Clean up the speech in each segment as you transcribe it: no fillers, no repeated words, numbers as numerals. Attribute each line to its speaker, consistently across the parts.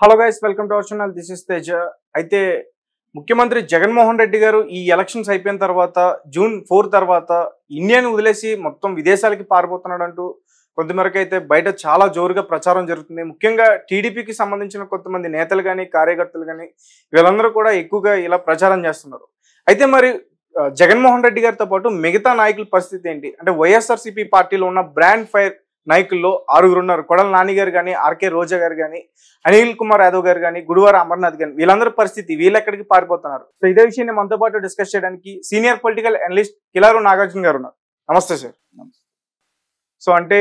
Speaker 1: Hello guys, welcome to our channel. This is Teja. అయితే ముఖ్యమంత్రి జగన్మోహన్ రెడ్డి గారు ఈ ఎలక్షన్స్ అయిపోయిన తర్వాత జూన్ 4 తర్వాత ఇండియాని వదిలేసి మొత్తం విదేశాలకి పారిపోతున్నాడు అంటూ కొంతమేరకు అయితే బయట చాలా జోరుగా ప్రచారం జరుగుతుంది. ముఖ్యంగా టీడీపీకి సంబంధించిన కొంతమంది నేతలు కానీ కార్యకర్తలు కానీ వీళ్ళందరూ కూడా ఎక్కువగా ఇలా ప్రచారం చేస్తున్నారు. అయితే మరి జగన్మోహన్ రెడ్డి గారితో పాటు మిగతా నాయకుల పరిస్థితి ఏంటి అంటే వైఎస్ఆర్సీపీ పార్టీలో ఉన్న బ్రాండ్ ఫైర్ నాయకుల్లో 6 ఉన్నారు. కొడాలి నాని గారు కానీ, ఆర్కే రోజా గారు కానీ, అనిల్ కుమార్ యాదవ్ గారు కానీ, గుడివార అమర్నాథ్ గాని, వీళ్ళందరి పరిస్థితి వీళ్ళు ఎక్కడికి పారిపోతున్నారు. సో ఇదే విషయాన్ని మనతో పాటు డిస్కస్ చేయడానికి senior political analyst Kilaru Nagarjuna గారు ఉన్నారు. నమస్తే సార్. సో అంటే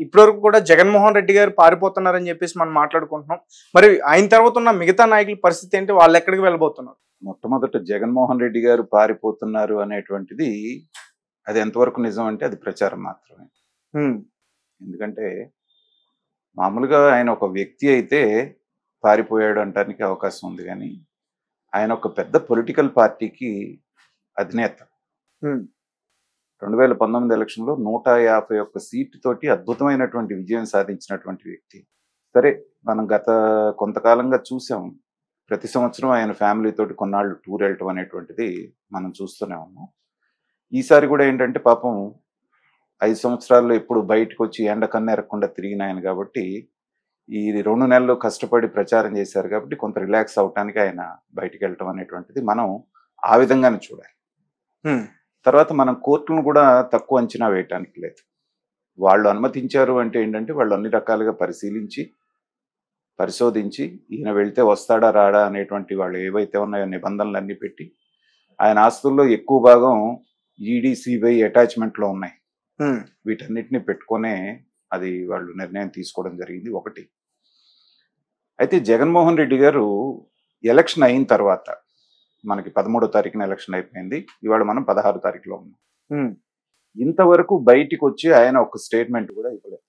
Speaker 1: ఇప్పటివరకు కూడా జగన్మోహన్ రెడ్డి గారు పారిపోతున్నారని చెప్పేసి మనం మాట్లాడుకుంటున్నాం. మరి ఆయన తర్వాత ఉన్న మిగతా నాయకుల పరిస్థితి ఏంటి, వాళ్ళు ఎక్కడికి వెళ్ళబోతున్నారు?
Speaker 2: మొట్టమొదట జగన్మోహన్ రెడ్డి గారు పారిపోతున్నారు అనేటువంటిది అది ఎంతవరకు నిజం అంటే అది ప్రచారం మాత్రమే. ఎందుకంటే మామూలుగా ఆయన ఒక వ్యక్తి అయితే పారిపోయాడు అంటానికి అవకాశం ఉంది, కానీ ఆయన ఒక పెద్ద పొలిటికల్ పార్టీకి అధినేత. 2019 ఎలక్షన్లో 151 సీటు తోటి అద్భుతమైనటువంటి విజయం సాధించినటువంటి వ్యక్తి. సరే, మనం గత కొంతకాలంగా చూసాం, ప్రతి సంవత్సరం ఆయన ఫ్యామిలీ తోటి కొన్నాళ్ళు టూర్ వెళ్ళటం అనేటువంటిది మనం చూస్తూనే ఉన్నాం. ఈసారి కూడా ఏంటంటే పాపం 5 సంవత్సరాల్లో ఎప్పుడు బయటకు వచ్చి ఎండ కన్నెరకుండా తిరిగిన ఆయన కాబట్టి ఈ 2 నెలలు కష్టపడి ప్రచారం చేశారు కాబట్టి కొంత రిలాక్స్ అవటానికి ఆయన బయటికి వెళ్ళటం అనేటువంటిది మనం ఆ విధంగానే చూడాలి. తర్వాత మనం కోర్టులను కూడా తక్కువ అంచనా వేయటానికి లేదు. వాళ్ళు అనుమతించారు అంటే ఏంటంటే వాళ్ళు అన్ని రకాలుగా పరిశీలించి పరిశోధించి ఈయన వెళ్తే వస్తాడా రాడా అనేటువంటి వాళ్ళు ఏవైతే ఉన్నాయో నిబంధనలన్నీ పెట్టి, ఆయన ఆస్తుల్లో ఎక్కువ భాగం ఈడీ సిబిఐ అటాచ్మెంట్లో ఉన్నాయి. వీటన్నిటిని పెట్టుకునే అది వాళ్ళు నిర్ణయం తీసుకోవడం జరిగింది. ఒకటి అయితే జగన్మోహన్ రెడ్డి గారు ఎలక్షన్ అయిన తర్వాత, మనకి 13వ తారీఖున ఎలక్షన్ అయిపోయింది, ఇవాళ మనం 16వ తారీఖులో ఉన్నాం. ఇంతవరకు బయటికి వచ్చి ఆయన ఒక స్టేట్మెంట్ కూడా ఇవ్వలేదు.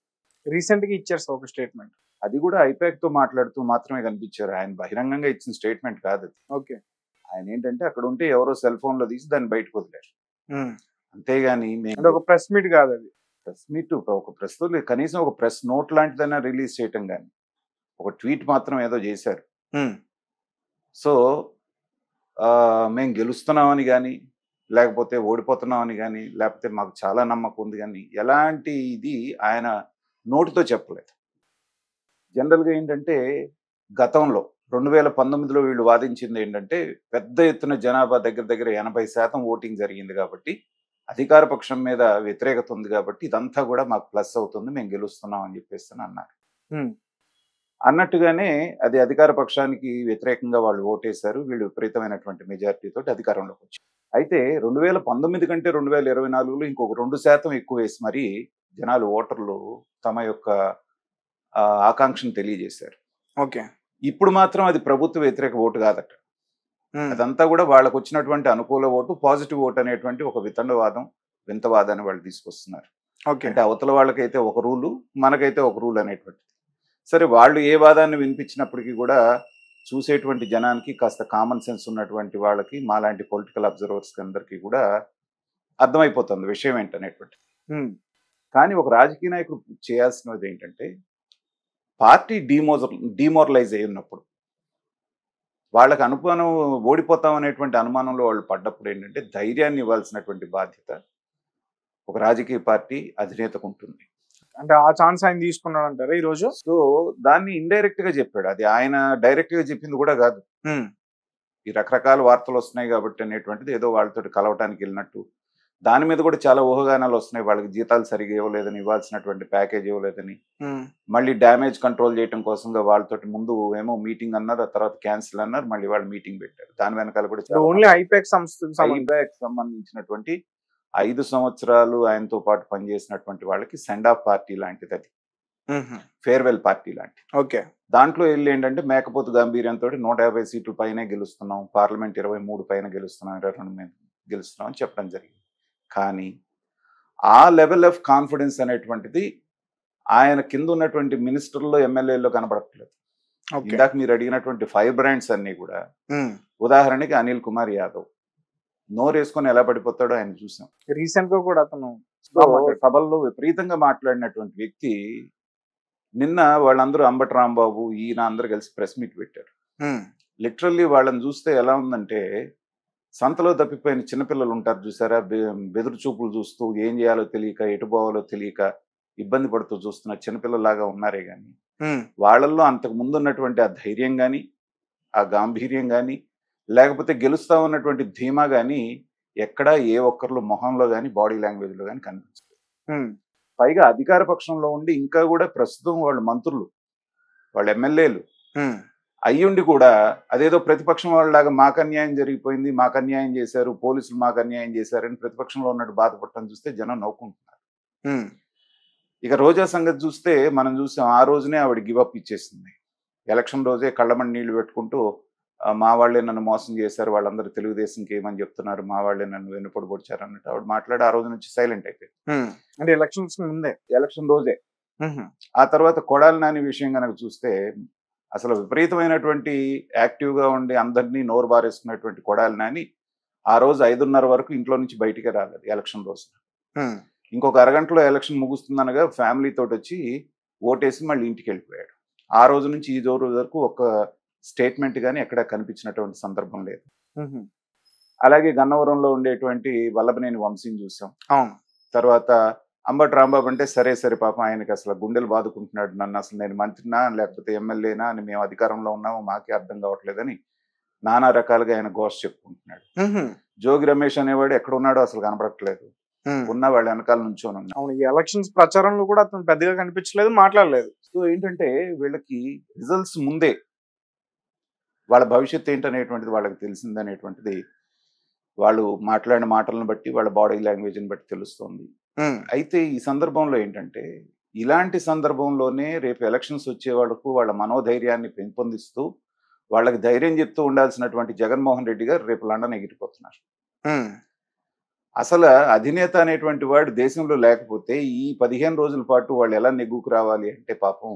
Speaker 1: రీసెంట్ గా ఇచ్చారు ఒక స్టేట్మెంట్,
Speaker 2: అది కూడా ఐపాక్ తో మాట్లాడుతూ మాత్రమే కనిపించారు. ఆయన బహిరంగంగా ఇచ్చిన స్టేట్మెంట్ కాదు అది.
Speaker 1: ఓకే,
Speaker 2: ఆయన ఏంటంటే అక్కడ ఉంటే ఎవరో సెల్ ఫోన్ లో తీసి దాన్ని బయటకు వదిలేరు. అంతేగాని
Speaker 1: ఒక ప్రెస్ మీట్ కాదు అది.
Speaker 2: ప్రెస్ మీట్ ఒక ప్రెస్ తో కనీసం ఒక ప్రెస్ నోట్ లాంటిదైనా రిలీజ్ చేయటం కానీ, ఒక ట్వీట్ మాత్రం ఏదో చేశారు. సో మేము గెలుస్తున్నామని కానీ, లేకపోతే ఓడిపోతున్నామని కానీ, లేకపోతే మాకు చాలా నమ్మకం ఉంది కానీ, ఎలాంటి ఇది ఆయన నోటితో చెప్పలేదు. జనరల్గా ఏంటంటే గతంలో 2019లో వీళ్ళు వాదించింది ఏంటంటే పెద్ద ఎత్తున జనాభా దగ్గర 80% ఓటింగ్ జరిగింది కాబట్టి, అధికార పక్షం మీద వ్యతిరేకత ఉంది కాబట్టి ఇదంతా కూడా మాకు ప్లస్ అవుతుంది, మేము గెలుస్తున్నాం అని చెప్పేసి అన్నారు. అన్నట్టుగానే అది అధికార పక్షానికి వ్యతిరేకంగా వాళ్ళు ఓటేశారు. వీళ్ళు విపరీతమైనటువంటి మెజారిటీతో అధికారంలోకి వచ్చారు. అయితే 2019 కంటే 2024లో ఇంకొక 2% ఎక్కువ వేసి మరి జనాలు ఓటర్లు తమ యొక్క ఆకాంక్షను తెలియజేశారు.
Speaker 1: ఓకే,
Speaker 2: ఇప్పుడు మాత్రం అది ప్రభుత్వ వ్యతిరేక ఓటు కాదట. అదంతా కూడా వాళ్ళకు వచ్చినటువంటి అనుకూల ఓటు, పాజిటివ్ ఓటు అనేటువంటి ఒక వింతవాదాన్ని వాళ్ళు తీసుకొస్తున్నారు. అంటే అవతల వాళ్ళకైతే ఒక రూలు, మనకైతే ఒక రూల్ అనేటువంటిది. సరే, వాళ్ళు ఏ వాదాన్ని వినిపించినప్పటికీ కూడా చూసేటువంటి జనానికి, కాస్త కామన్ సెన్స్ ఉన్నటువంటి వాళ్ళకి, మాలాంటి పొలిటికల్ అబ్జర్వర్స్ అందరికీ కూడా అర్థమైపోతుంది విషయం ఏంటనేటువంటి. కానీ ఒక రాజకీయ నాయకుడు చేయాల్సినది ఏంటంటే, పార్టీ డిమోరలైజ్ అయి ఉన్నప్పుడు, వాళ్ళకి అనుమానం, ఓడిపోతాం అనేటువంటి అనుమానంలో వాళ్ళు పడ్డప్పుడు ఏంటంటే ధైర్యాన్ని ఇవ్వాల్సినటువంటి బాధ్యత ఒక రాజకీయ పార్టీ అధినేతకు ఉంటుంది.
Speaker 1: అంటే ఆ ఛాన్స్ ఆయన తీసుకున్నాడు అంటారా ఈరోజు?
Speaker 2: సో దాన్ని ఇండైరెక్ట్ గా చెప్పాడు, అది ఆయన డైరెక్ట్ గా చెప్పింది కూడా కాదు. ఈ రకరకాల వార్తలు వస్తున్నాయి కాబట్టి అనేటువంటిది ఏదో వాళ్ళతో కలవటానికి వెళ్ళినట్టు, దాని మీద కూడా చాలా ఊహాగానాలు వస్తున్నాయి. వాళ్ళకి జీతాలు సరిగా ఇవ్వలేదని, ఇవ్వాల్సినటువంటి ప్యాకేజ్ ఇవ్వలేదని, మళ్ళీ డ్యామేజ్ కంట్రోల్ చేయడం కోసంగా వాళ్ళతో ముందు ఏమో మీటింగ్ అన్నారు, ఆ తర్వాత క్యాన్సిల్ అన్నారు, మళ్ళీ వాళ్ళు మీటింగ్ పెట్టారు. దాని వెనకాల కూడా
Speaker 1: ఓన్లీ ఐపాక్
Speaker 2: సంబంధించినటువంటి 5 సంవత్సరాలు ఆయనతో పాటు పనిచేసినటువంటి వాళ్ళకి సెండ్ ఆఫ్ పార్టీ లాంటిది, అది ఫేర్వెల్ పార్టీ లాంటి.
Speaker 1: ఓకే,
Speaker 2: దాంట్లో వెళ్ళి ఏంటంటే మేకపోతు గంభీర్యంతో 150 సీట్లు పైనే గెలుస్తున్నాం, పార్లమెంట్ 23 పైన గెలుస్తున్నాం, 22 గెలుస్తున్నాం అని చెప్పడం జరిగింది. కానీ ఆ లెవెల్ ఆఫ్ కాన్ఫిడెన్స్ అనేటువంటిది ఆయన కింద ఉన్నటువంటి మినిస్టర్లో, ఎమ్మెల్యేలో కనబడట్లేదు. ఇందాక మీరు అడిగినటువంటి 5 బ్రాండ్స్ అన్ని కూడా, ఉదాహరణకి అనిల్ కుమార్ యాదవ్ నోరు వేసుకొని ఎలా పడిపోతాడో ఆయన చూసాం.
Speaker 1: రీసెంట్ గా కూడా అతను
Speaker 2: సభల్లో విపరీతంగా మాట్లాడినటువంటి వ్యక్తి నిన్న వాళ్ళందరూ అంబటి రాంబాబు ఈయన అందరూ కలిసి ప్రెస్ మీట్ పెట్టారు. లిటరల్లీ వాళ్ళని చూస్తే ఎలా ఉందంటే, సంతలో తప్పిపోయిన చిన్నపిల్లలు ఉంటారు చూసారా, బెదురు చూపులు చూస్తూ ఏం చేయాలో తెలియక, ఎటు పోవాలో తెలియక ఇబ్బంది పడుతూ చూస్తున్న చిన్నపిల్లలాగా ఉన్నారే కానీ వాళ్ళల్లో అంతకు ముందు ఉన్నటువంటి ఆ ధైర్యం కానీ, ఆ గాంభీర్యం కానీ, లేకపోతే గెలుస్తా ఉన్నటువంటి ధీమా కానీ ఎక్కడా ఏ ఒక్కరిలో మొహంలో కానీ బాడీ లాంగ్వేజ్లో కానీ కనిపించలేదు. పైగా అధికార పక్షంలో ఉండి ఇంకా కూడా ప్రస్తుతం వాళ్ళు మంత్రులు, వాళ్ళు ఎమ్మెల్యేలు అయ్యుండి కూడా అదేదో ప్రతిపక్షం వాళ్ళలాగా మాకు అన్యాయం జరిగిపోయింది, మాకు అన్యాయం చేశారు, పోలీసులు మాకు అన్యాయం చేశారని ప్రతిపక్షంలో ఉన్నట్టు బాధపడటం చూస్తే జనం నవ్వుకుంటున్నారు. ఇక రోజా సంగతి చూస్తే మనం చూసాం, ఆ రోజునే ఆవిడ గివప్ ఇచ్చేసింది. ఎలక్షన్ రోజే కళ్ళమని నీళ్లు పెట్టుకుంటూ మా వాళ్ళే నన్ను మోసం చేశారు, వాళ్ళందరూ తెలుగుదేశంకి ఏమని చెప్తున్నారు, మా వాళ్ళే నన్ను వెన్నుపొడి పొడిచారు అన్నట్టు ఆవిడ మాట్లాడి ఆ రోజు నుంచి సైలెంట్ అయిపోయింది.
Speaker 1: అంటే ఎలక్షన్స్ ముందే,
Speaker 2: ఎలక్షన్ రోజే. ఆ తర్వాత కొడాలి నాని విషయం కనుక చూస్తే అసలు విపరీతమైనటువంటి యాక్టివ్గా ఉండి అందరినీ నోరు బారేసుకున్నటువంటి కొడాలి నాని ఆ రోజు 5:30 వరకు ఇంట్లో నుంచి బయటికే రాలేదు ఎలక్షన్ రోజున. ఇంకొక అరగంటలో ఎలక్షన్ ముగుస్తుందనగా ఫ్యామిలీ తోటి వచ్చి ఓటేసి మళ్ళీ ఇంటికి వెళ్ళిపోయాడు. ఆ రోజు నుంచి ఈ రోజు వరకు ఒక స్టేట్మెంట్ కానీ ఎక్కడ కనిపించినటువంటి సందర్భం లేదు. అలాగే గన్నవరంలో ఉండేటువంటి వల్లభనేని వంశీని చూసాం. తర్వాత అంబటి రాంబాబు అంటే సరే సరే పాపం ఆయనకి అసలు గుండెలు బాదుకుంటున్నాడు, నన్ను అసలు నేను మంత్రినా లేకపోతే ఎమ్మెల్యేనా అని మేము అధికారంలో ఉన్నామో మాకే అర్థం కావట్లేదని నానా రకాలుగా ఆయన ఘోష చెప్పుకుంటున్నాడు. జోగి రమేష్ అనేవాడు ఎక్కడ ఉన్నాడో అసలు కనపడట్లేదు, ఉన్న వాళ్ళ వెనకాల నుంచోని ఉన్నాడు.
Speaker 1: అవును, ఈ ఎలక్షన్స్ ప్రచారంలో కూడా అతను పెద్దగా కనిపించలేదు, మాట్లాడలేదు.
Speaker 2: సో ఏంటంటే వీళ్ళకి రిజల్ట్స్ ముందే వాళ్ళ భవిష్యత్తు ఏంటనేటువంటిది వాళ్ళకి తెలిసిందనేటువంటిది వాళ్ళు మాట్లాడిన మాటలను బట్టి వాళ్ళ బాడీ లాంగ్వేజ్ని బట్టి తెలుస్తుంది. అయితే ఈ సందర్భంలో ఏంటంటే, ఇలాంటి సందర్భంలోనే రేపు ఎలక్షన్స్ వచ్చే వాళ్ళకు వాళ్ళ మనోధైర్యాన్ని పెంపొందిస్తూ వాళ్ళకి ధైర్యం చెప్తూ ఉండాల్సినటువంటి జగన్మోహన్ రెడ్డి గారు రేపు లండన్ ఎగిరిపోతున్నారు. అసలు అధినేత అనేటువంటి వాడు దేశంలో లేకపోతే ఈ 15 రోజుల పాటు వాళ్ళు ఎలా నెగ్గుకు రావాలి అంటే పాపం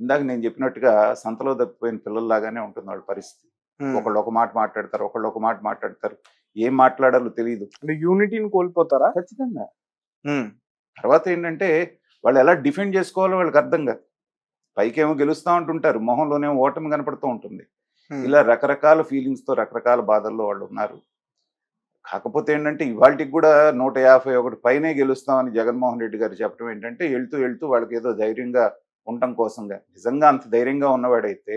Speaker 2: ఇందాక నేను చెప్పినట్టుగా సంతలో తప్పిపోయిన పిల్లల్లాగానే ఉంటుంది వాళ్ళ పరిస్థితి. ఒకళ్ళు ఒక మాట మాట్లాడతారు, ఒకళ్ళు ఒక మాట మాట్లాడతారు, ఏం మాట్లాడాలో తెలియదు.
Speaker 1: యూనిటీని కోల్పోతారా?
Speaker 2: ఖచ్చితంగా. తర్వాత ఏంటంటే వాళ్ళు ఎలా డిఫెండ్ చేసుకోవాలో వాళ్ళకి అర్థం కాదు. పైకేమో గెలుస్తూ ఉంటుంటారు, మొహంలోనేమో ఓటమి కనపడుతూ ఉంటుంది. ఇలా రకరకాల ఫీలింగ్స్తో రకరకాల బాధల్లో వాళ్ళు ఉన్నారు. కాకపోతే ఏంటంటే ఇవాళకి కూడా 151 పైనే గెలుస్తామని జగన్మోహన్ రెడ్డి గారు చెప్పడం ఏంటంటే వెళ్తూ వెళ్తూ వాళ్ళకి ఏదో ధైర్యంగా ఉండటం కోసంగా. నిజంగా అంత ధైర్యంగా ఉన్నవాడైతే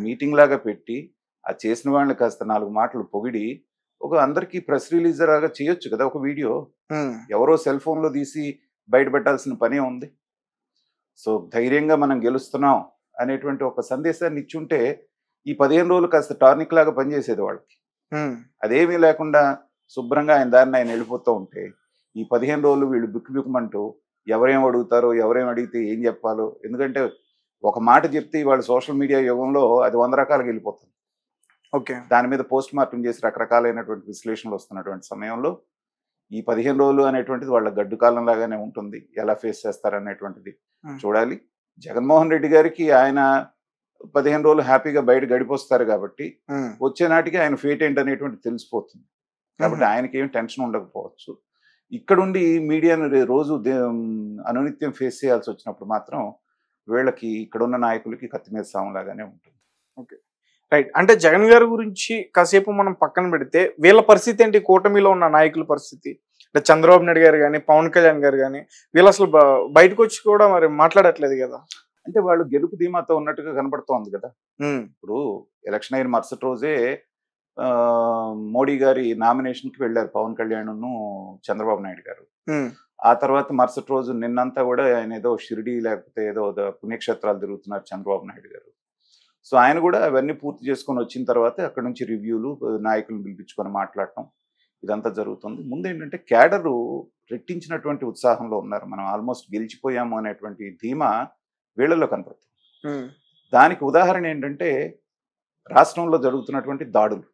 Speaker 2: మీటింగ్ లాగా పెట్టి ఆ చేసిన వాళ్ళని కాస్త 4 మాటలు పొగిడి ఒక అందరికీ ప్రెస్ రిలీజ్ లాగా చేయొచ్చు కదా ఒక వీడియో. ఎవరో సెల్ ఫోన్లో తీసి బయట పెట్టాల్సిన పనే ఉంది. సో ధైర్యంగా మనం గెలుస్తున్నాం అనేటువంటి ఒక సందేశాన్ని ఇచ్చుంటే ఈ 15 రోజులు కాస్త టార్నిక్ లాగా పనిచేసేది వాళ్ళకి. అదేమీ లేకుండా శుభ్రంగా ఆయన దారిని ఆయన వెళ్ళిపోతూ ఉంటే ఈ 15 రోజులు వీళ్ళు బిక్కుబిక్కుమంటూ ఎవరేం అడుగుతారో, ఎవరేం అడిగితే ఏం చెప్పాలో. ఎందుకంటే ఒక మాట చెప్తే ఇవాళ సోషల్ మీడియా యుగంలో అది 100 రకాలుగా వెళ్ళిపోతుంది. దాని మీద పోస్ట్ మార్టం చేసి రకరకాలైనటువంటి విశ్లేషణలు వస్తున్నటువంటి సమయంలో ఈ 15 రోజులు అనేటువంటిది వాళ్ళ గడ్డు కాలం లాగానే ఉంటుంది. ఎలా ఫేస్ చేస్తారనేటువంటిది చూడాలి. జగన్మోహన్ రెడ్డి గారికి ఆయన 15 రోజులు హ్యాపీగా బయట గడిపొస్తారు కాబట్టి వచ్చే నాటికి ఆయన ఫేట్ ఏంటనేటువంటి తెలిసిపోతుంది. కాబట్టి ఆయనకి ఏం టెన్షన్ ఉండకపోవచ్చు. ఇక్కడుండి మీడియాను రోజు అనునిత్యం ఫేస్ చేయాల్సి వచ్చినప్పుడు మాత్రం వీళ్ళకి ఇక్కడున్న నాయకులకి కత్తి మీద సాములాగానే ఉంటుంది.
Speaker 1: Okay, right. అంటే జగన్ గారి గురించి కాసేపు మనం పక్కన పెడితే వీళ్ళ పరిస్థితి ఏంటి? కూటమిలో ఉన్న నాయకుల పరిస్థితి అంటే చంద్రబాబు నాయుడు గారు కానీ, పవన్ కళ్యాణ్ గారు కానీ వీళ్ళు అసలు బయటకు వచ్చి కూడా మరి మాట్లాడట్లేదు కదా.
Speaker 2: అంటే వాళ్ళు గెలుపు ధీమాతో ఉన్నట్టుగా కనబడుతోంది కదా. ఇప్పుడు ఎలక్షన్ అయిన మరుసటి రోజే మోడీ గారి నామినేషన్కి వెళ్ళారు పవన్ కళ్యాణ్ చంద్రబాబు నాయుడు గారు. ఆ తర్వాత మరుసటి రోజు నిన్నంతా కూడా ఆయన ఏదో షిరిడి లేకపోతే ఏదో పుణ్యక్షేత్రాలు తిరుగుతున్నారు చంద్రబాబు నాయుడు గారు. సో ఆయన కూడా అవన్నీ పూర్తి చేసుకొని వచ్చిన తర్వాత అక్కడ నుంచి రివ్యూలు, నాయకులను పిలిపించుకొని మాట్లాడటం ఇదంతా జరుగుతుంది. ముందు ఏంటంటే క్యాడరు రెట్టించినటువంటి ఉత్సాహంలో ఉన్నారు. మనం ఆల్మోస్ట్ గెలిచిపోయాము అనేటువంటి ధీమా వీళ్ళలో కనపడుతుంది. దానికి ఉదాహరణ ఏంటంటే రాష్ట్రంలో జరుగుతున్నటువంటి దాడులు.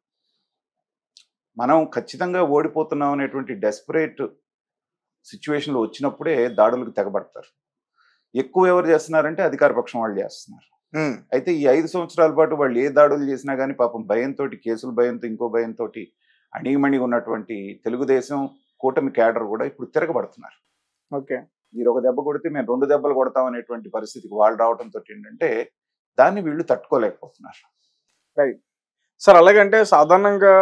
Speaker 2: మనం ఖచ్చితంగా ఓడిపోతున్నాం అనేటువంటి డెస్పరేట్ సిచ్యువేషన్లో వచ్చినప్పుడే దాడులకు తెగబడతారు. ఎక్కువ ఎవరు చేస్తున్నారంటే అధికార పక్షం వాళ్ళు చేస్తున్నారు. అయితే ఈ 5 సంవత్సరాల పాటు వాళ్ళు ఏ దాడులు చేసినా కానీ పాపం భయంతో, కేసుల భయంతో, ఇంకో భయంతో అణిగిమణిగి ఉన్నటువంటి తెలుగుదేశం కూటమి క్యాడర్ కూడా ఇప్పుడు తిరగబడుతున్నారు.
Speaker 1: ఓకే,
Speaker 2: మీరు ఒక దెబ్బ కొడితే మేము 2 దెబ్బలు కొడతాం అనేటువంటి పరిస్థితికి వాళ్ళు రావడంతో ఏంటంటే దాన్ని వీళ్ళు తట్టుకోలేకపోతున్నారు.
Speaker 1: సార్ అలాగంటే సాధారణంగా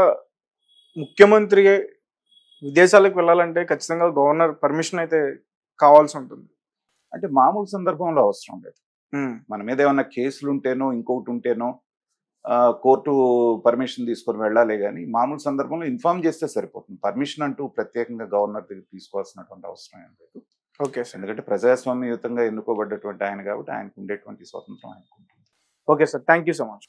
Speaker 1: ముఖ్యమంత్రి విదేశాలకు వెళ్ళాలంటే ఖచ్చితంగా గవర్నర్ పర్మిషన్ అయితే కావాల్సి ఉంటుంది.
Speaker 2: అంటే మామూలు సందర్భంలో అవసరం లేదు. మన మీద ఏమన్నా కేసులు ఉంటేనో ఇంకొకటి ఉంటేనో కోర్టు పర్మిషన్ తీసుకొని వెళ్ళాలి, కానీ మామూలు సందర్భంలో ఇన్ఫార్మ్ చేస్తే సరిపోతుంది. పర్మిషన్ అంటూ ప్రత్యేకంగా గవర్నర్ దగ్గర తీసుకోవాల్సినటువంటి అవసరం ఏం లేదు.
Speaker 1: Okay sir.
Speaker 2: ఎందుకంటే ప్రజాస్వామ్యయుతంగా ఎన్నుకోబడ్డటువంటి ఆయన కాబట్టి ఆయనకు ఉండేటువంటి స్వతంత్రం ఆయనకు ఉంటుంది.
Speaker 1: Okay sir, thank you so much.